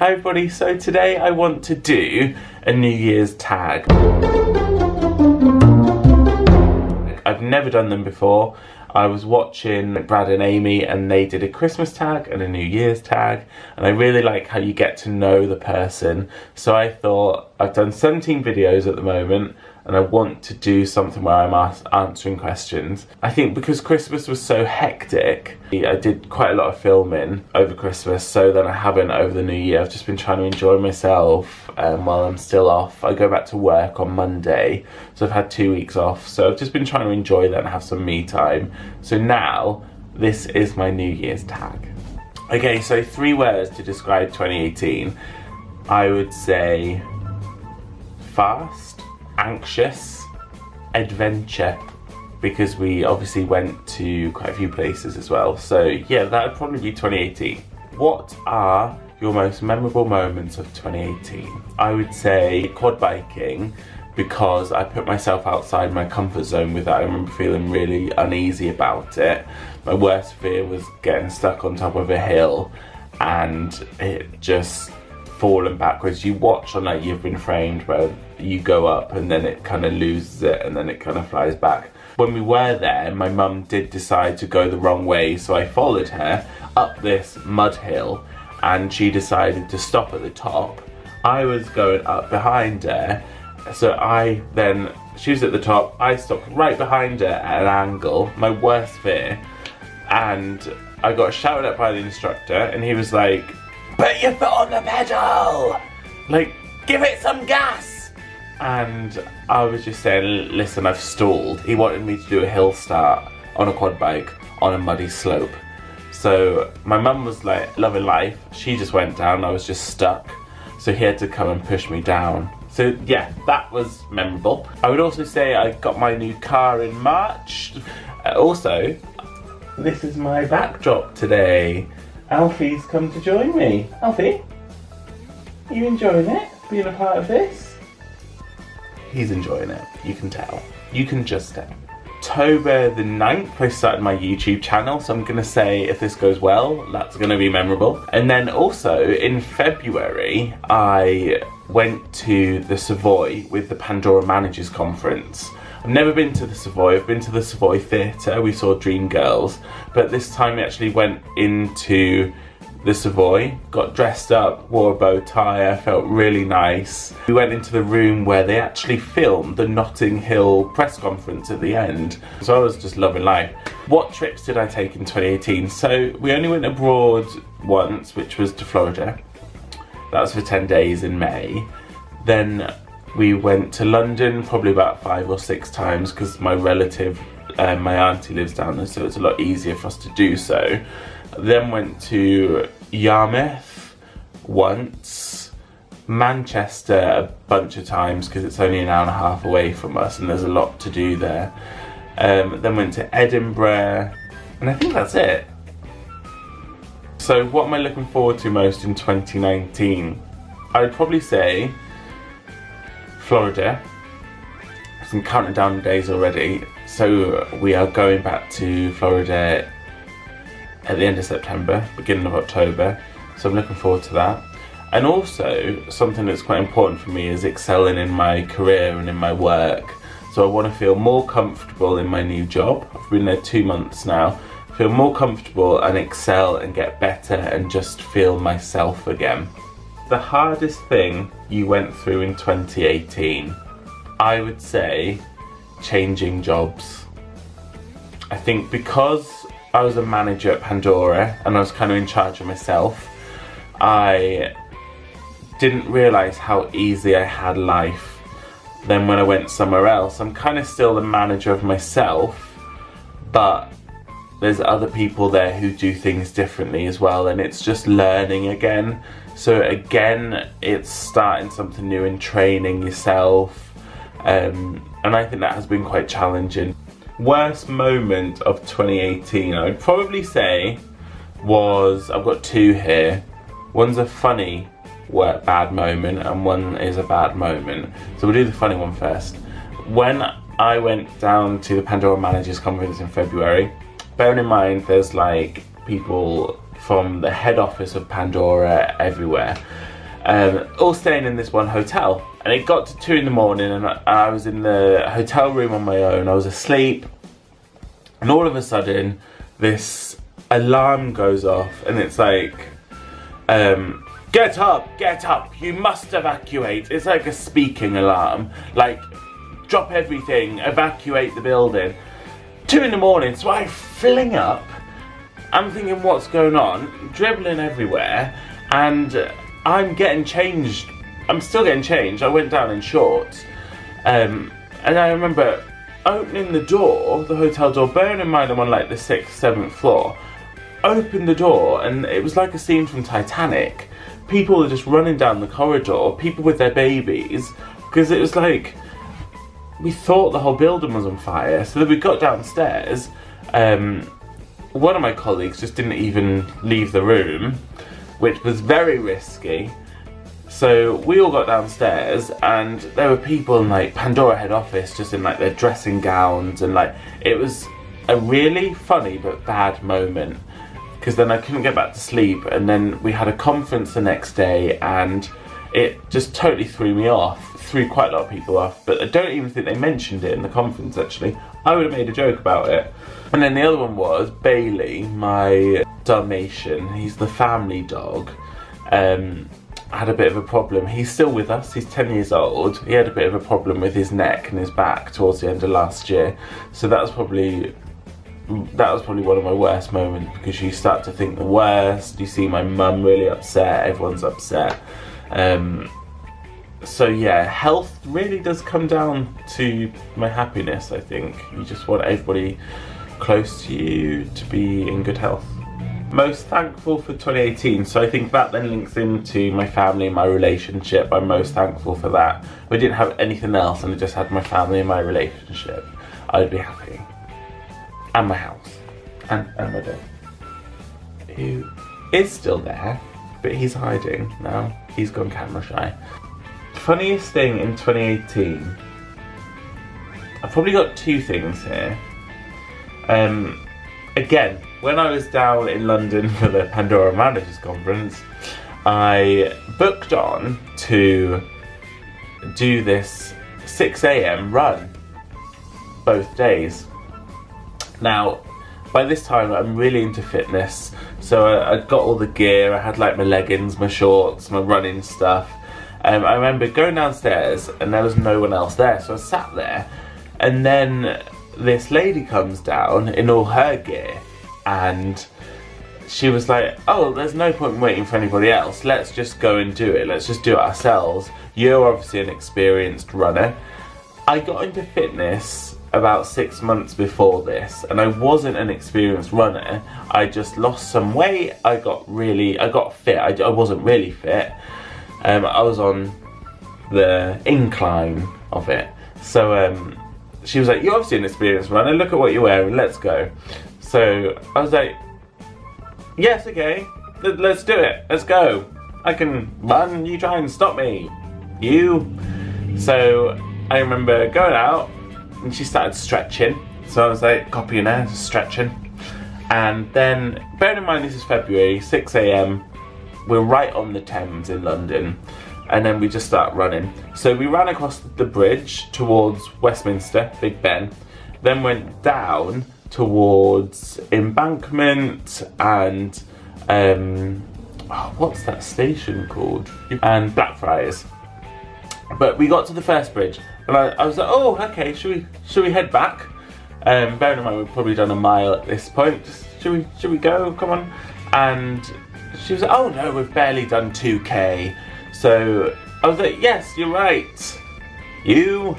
Hi everybody, so today I want to do a New Year's tag. I've never done them before. I was watching Brad and Amy and they did a Christmas tag and a New Year's tag, and I really like how you get to know the person. So I thought, I've done 17 videos at the moment and I want to do something where I'm answering questions. I think because Christmas was so hectic, I did quite a lot of filming over Christmas, so then I haven't over the New Year. I've just been trying to enjoy myself while I'm still off. I go back to work on Monday, so I've had 2 weeks off, so I've just been trying to enjoy that and have some me time. So now, this is my New Year's tag. Okay, so 3 words to describe 2018. I would say fast, anxious, adventure, because we obviously went to quite a few places as well. So yeah, that would probably be 2018. What are your most memorable moments of 2018? I would say quad biking, because I put myself outside my comfort zone with that. I remember feeling really uneasy about it. My worst fear was getting stuck on top of a hill and it just falling backwards. You watch on like You've Been Framed where you go up and then it kind of loses it and then it kind of flies back. When we were there, my mum did decide to go the wrong way, so I followed her up this mud hill and she decided to stop at the top. I was going up behind her, so she was at the top, I stopped right behind her at an angle, my worst fear, and I got shouted at by the instructor and he was like, "Put your foot on the pedal! Like, give it some gas!" And I was just saying, listen, I've stalled. He wanted me to do a hill start on a quad bike on a muddy slope. So my mum was like loving life. She just went down, I was just stuck. So he had to come and push me down. So yeah, that was memorable. I would also say I got my new car in March. Also, this is my backdrop today. Alfie's come to join me. Alfie, are you enjoying it, being a part of this? He's enjoying it, you can tell. You can just tell. October the 9th, I started my YouTube channel, so I'm gonna say if this goes well, that's gonna be memorable. And then also in February, I went to the Savoy with the Pandora Managers Conference. I've never been to the Savoy, I've been to the Savoy Theatre, we saw Dreamgirls, but this time we actually went into the Savoy, got dressed up, wore a bow tie, I felt really nice. We went into the room where they actually filmed the Notting Hill press conference at the end, so I was just loving life. What trips did I take in 2018? So we only went abroad once, which was to Florida. That was for 10 days in May. Then we went to London probably about 5 or 6 times because my relative, my auntie lives down there, so it's a lot easier for us to do so. Then went to Yarmouth once, Manchester a bunch of times because it's only an hour and a half away from us and there's a lot to do there. Then went to Edinburgh, and I think that's it. So what am I looking forward to most in 2019? I would probably say Florida. I'm counting down the days already. So we are going back to Florida at the end of September, beginning of October. So I'm looking forward to that. And also, something that's quite important for me is excelling in my career and in my work. So I want to feel more comfortable in my new job. I've been there 2 months now. Feel more comfortable and excel and get better and just feel myself again. The hardest thing you went through in 2018, I would say changing jobs. I think because I was a manager at Pandora and I was kind of in charge of myself, I didn't realise how easy I had life. Then when I went somewhere else, I'm kind of still the manager of myself, but there's other people there who do things differently as well, and it's just learning again. So again, it's starting something new and training yourself, and I think that has been quite challenging. Worst moment of 2018, I would probably say was, I've got 2 here. One's a funny bad moment and one is a bad moment. So we'll do the funny one first. When I went down to the Pandora Managers Conference in February, bearing in mind there's like people from the head office of Pandora everywhere, all staying in this one hotel. And it got to 2 in the morning and I was in the hotel room on my own. I was asleep, and all of a sudden this alarm goes off, and it's like, get up, you must evacuate. It's like a speaking alarm, like, drop everything, evacuate the building. 2 in the morning, so I fling up. I'm thinking, what's going on? Dribbling everywhere, and I'm getting changed. I'm still getting changed. I went down in shorts. And I remember opening the door, the hotel door, bearing in mind I'm on like the 6th, 7th floor. Opened the door, and it was like a scene from Titanic. People were just running down the corridor, people with their babies, because it was like, we thought the whole building was on fire. So then we got downstairs. One of my colleagues just didn't even leave the room, which was very risky. So we all got downstairs, and there were people in like Pandora head office just in like their dressing gowns, and like, it was a really funny but bad moment, because then I couldn't get back to sleep, and then we had a conference the next day, and it just totally threw me off, threw quite a lot of people off, but I don't even think they mentioned it in the conference actually. I would have made a joke about it. And then the other one was Bailey, my Dalmatian, he's the family dog, had a bit of a problem. He's still with us, he's 10 years old. He had a bit of a problem with his neck and his back towards the end of last year. So that was probably one of my worst moments, because you start to think the worst. You see my mum really upset, everyone's upset. So yeah, health really does come down to my happiness, I think. You just want everybody close to you to be in good health. Most thankful for 2018, so I think that then links into my family and my relationship. I'm most thankful for that. If I didn't have anything else and I just had my family and my relationship, I'd be happy. And my house. And my dog. Who is still there, but he's hiding now. He's gone camera shy. Funniest thing in 2018. I've probably got 2 things here. Again, when I was down in London for the Pandora Managers Conference, I booked on to do this 6 AM run both days. Now, by this time I'm really into fitness, so I'd got all the gear. I had like my leggings, my shorts, my running stuff. I remember going downstairs and there was no one else there, so I sat there, and then this lady comes down in all her gear, and she was like, oh, there's no point in waiting for anybody else, let's just go and do it, let's just do it ourselves. You're obviously an experienced runner. I got into fitness about 6 months before this, and I wasn't an experienced runner. I just lost some weight, I got fit, I wasn't really fit. I was on the incline of it. So she was like, you're obviously an experienced runner, look at what you're wearing, let's go. So I was like, yes, okay, let's do it, let's go. I can run, you try and stop me. You. So I remember going out, and she started stretching. So I was like, copying her, stretching. And then, bearing in mind this is February, 6 AM, we're right on the Thames in London, and then we just start running. So we ran across the bridge towards Westminster, Big Ben, then went down towards Embankment and, what's that station called? And Blackfriars. But we got to the first bridge, and I was like, oh, okay, should we head back? Bearing in mind we've probably done a mile at this point, should we go, come on? And she was like, oh no, we've barely done 2K. So I was like, yes, you're right. You.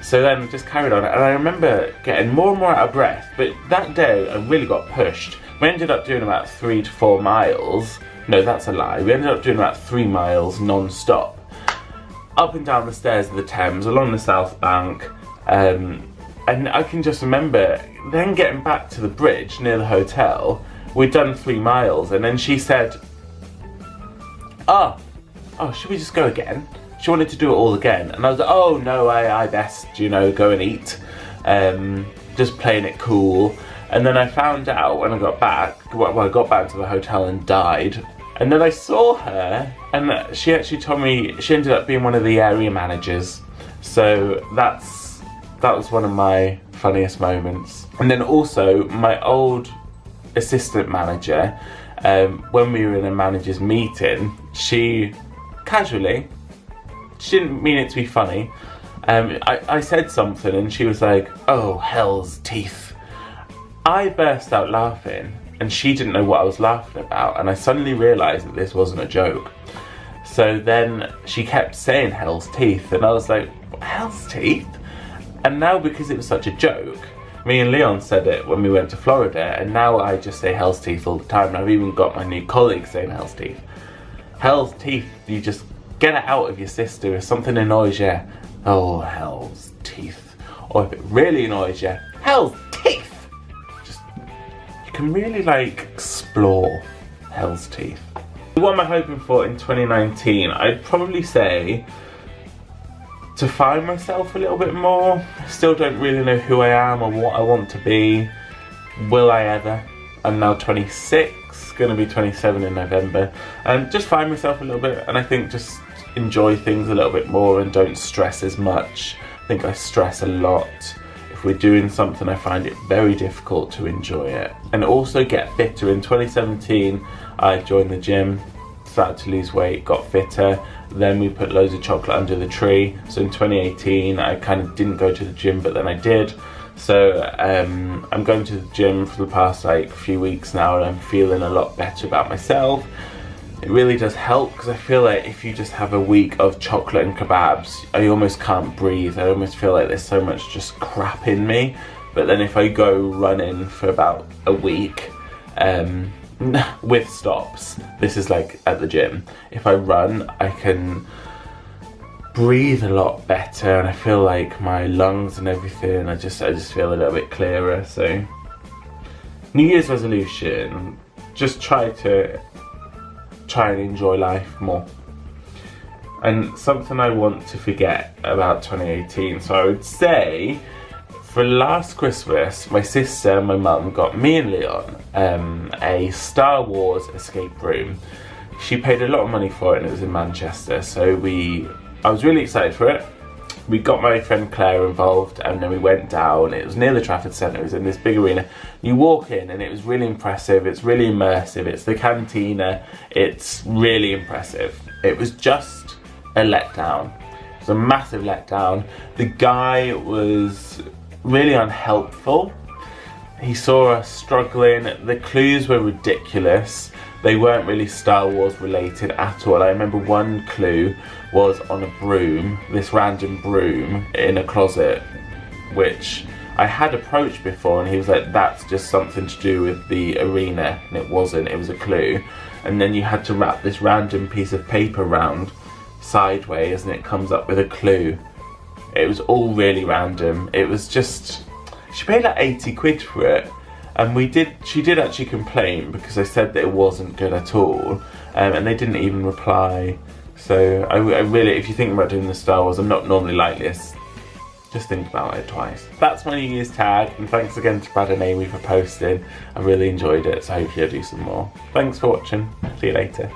So then just carried on, and I remember getting more and more out of breath, but that day I really got pushed. We ended up doing about 3 to 4 miles. No, that's a lie. We ended up doing about 3 miles non-stop. Up and down the stairs of the Thames, along the South Bank. And I can just remember then getting back to the bridge near the hotel. We'd done 3 miles, and then she said, oh, should we just go again? She wanted to do it all again, and I was like, oh no, I best, go and eat. Just playing it cool. And then I found out when I got back, well, I got back to the hotel and died, and then I saw her And she actually told me she ended up being one of the area managers. So that was one of my funniest moments. And then also my old assistant manager, when we were in a manager's meeting, she casually, she didn't mean it to be funny, I said something and she was like, "Oh, hell's teeth." I burst out laughing and she didn't know what I was laughing about, and I suddenly realised that this wasn't a joke. So then she kept saying hell's teeth and I was like, hell's teeth? And now, because it was such a joke, me and Leon said it when we went to Florida, and now I just say hell's teeth all the time, and I've even got my new colleagues saying hell's teeth. Hell's teeth, you just get it out of your sister. If something annoys you, oh, hell's teeth. Or if it really annoys you, hell's teeth. Just, you can really like explore hell's teeth. What am I hoping for in 2019? I'd probably say to find myself a little bit more. I still don't really know who I am or what I want to be. Will I ever? I'm now 26, gonna be 27 in November. And just find myself a little bit, and I think just enjoy things a little bit more and don't stress as much. I think I stress a lot. If we're doing something, I find it very difficult to enjoy it. And also get fitter. In 2017, I joined the gym, started to lose weight, got fitter. Then we put loads of chocolate under the tree. So in 2018, I kind of didn't go to the gym, but then I did. So I'm going to the gym for the past like few weeks now, and I'm feeling a lot better about myself. It really does help, because I feel like if you just have a week of chocolate and kebabs, I almost can't breathe. I almost feel like there's so much just crap in me. But then if I go running for about a week, with stops, this is like at the gym, if I run, I can breathe a lot better, and I feel like my lungs and everything, I just feel a little bit clearer. So New Year's resolution, just try and enjoy life more. And something I want to forget about 2018, so I would say for last Christmas, my sister and my mum got me and Leon a Star Wars escape room. She paid a lot of money for it, and it was in Manchester, so I was really excited for it. We got my friend Claire involved, and then we went down. It was near the Trafford Centre. It was in this big arena. You walk in and it was really impressive. It's really immersive. It's the cantina. It's really impressive. It was just a letdown. It was a massive letdown. The guy was really unhelpful. He saw us struggling. The clues were ridiculous. They weren't really Star Wars related at all. I remember one clue was on a broom, this random broom in a closet, which I had approached before, and he was like, that's just something to do with the arena, and it wasn't, it was a clue. And then you had to wrap this random piece of paper round sideways, and it comes up with a clue. It was all really random. It was just, she paid like 80 quid for it. And she did actually complain, because I said that it wasn't good at all, and they didn't even reply. So I really, if you think about doing the Star Wars, I'm not normally like this, just think about it twice. That's my New Year's tag, and thanks again to Brad and Amy for posting. I really enjoyed it, so hopefully I'll do some more. Thanks for watching, see you later.